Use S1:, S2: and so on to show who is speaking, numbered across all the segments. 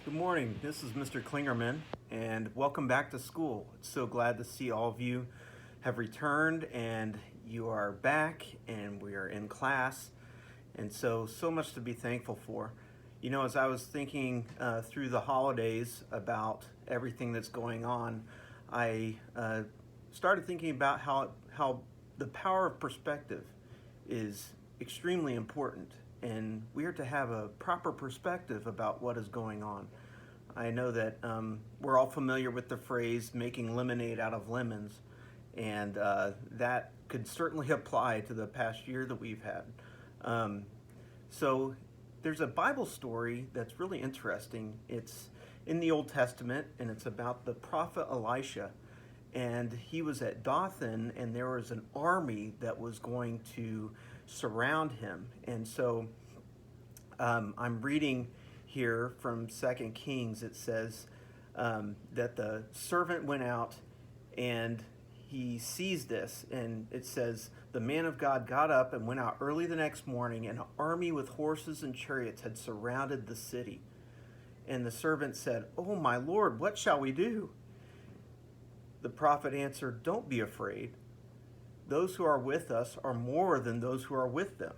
S1: Good morning. This is Mr. Klingerman, and welcome back to school. It's so glad to see all of you have returned and you are back and we are in class. And so much to be thankful for. You know, as I was thinking through the holidays about everything that's going on, I started thinking about how the power of perspective is extremely important, and we are to have a proper perspective about what is going on. I know that we're all familiar with the phrase making lemonade out of lemons, and that could certainly apply to the past year that we've had. So there's a Bible story that's really interesting. It's in the Old Testament, and it's about the prophet Elisha. And he was at Dothan, and there was an army that was going to surround him. And so I'm reading here from 2 Kings. It says that the servant went out and he sees this, and it says, the man of God got up and went out early the next morning, and an army with horses and chariots had surrounded the city. And the servant said, "Oh, my Lord, what shall we do?" The prophet answered, "Don't be afraid. Those who are with us are more than those who are with them."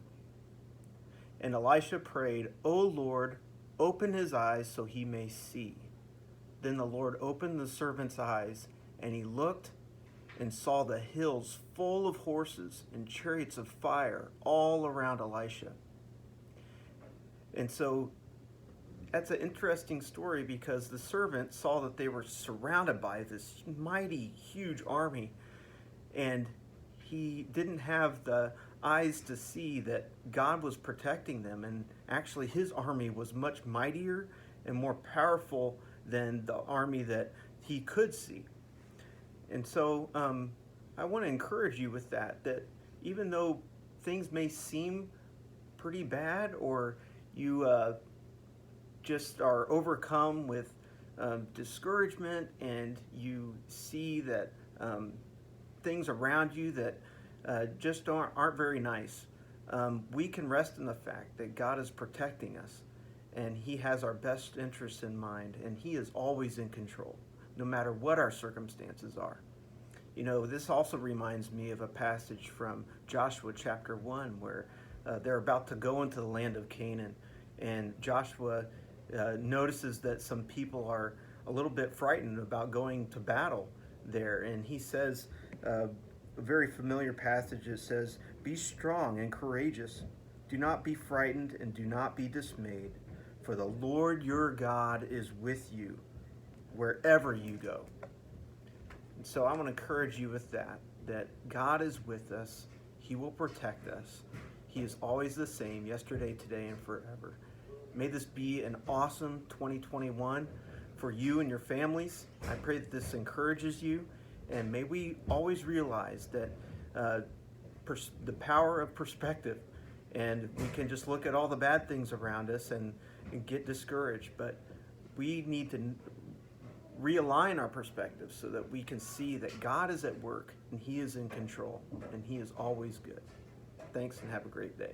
S1: And Elisha prayed, "O Lord, open his eyes so he may see." Then the Lord opened the servant's eyes, and he looked and saw the hills full of horses and chariots of fire all around Elisha. And so that's an interesting story, because the servant saw that they were surrounded by this mighty, huge army, and he didn't have the eyes to see that God was protecting them, and actually his army was much mightier and more powerful than the army that he could see. And so I want to encourage you with that even though things may seem pretty bad, or you just are overcome with discouragement, and you see that things around you that just aren't very nice, we can rest in the fact that God is protecting us, and he has our best interests in mind, and he is always in control, no matter what our circumstances are. You know, this also reminds me of a passage from Joshua chapter 1, where they're about to go into the land of Canaan, and Joshua notices that some people are a little bit frightened about going to battle there, and he says a very familiar passage that says, "Be strong and courageous. Do not be frightened and do not be dismayed, for the Lord your God is with you wherever you go." And so I want to encourage you with that God is with us. He will protect us. He is always the same, yesterday, today, and forever. May this be an awesome 2021 for you and your families. I pray that this encourages you, and may we always realize that the power of perspective, and we can just look at all the bad things around us and get discouraged, but we need to realign our perspective so that we can see that God is at work, and he is in control, and he is always good. Thanks, and have a great day.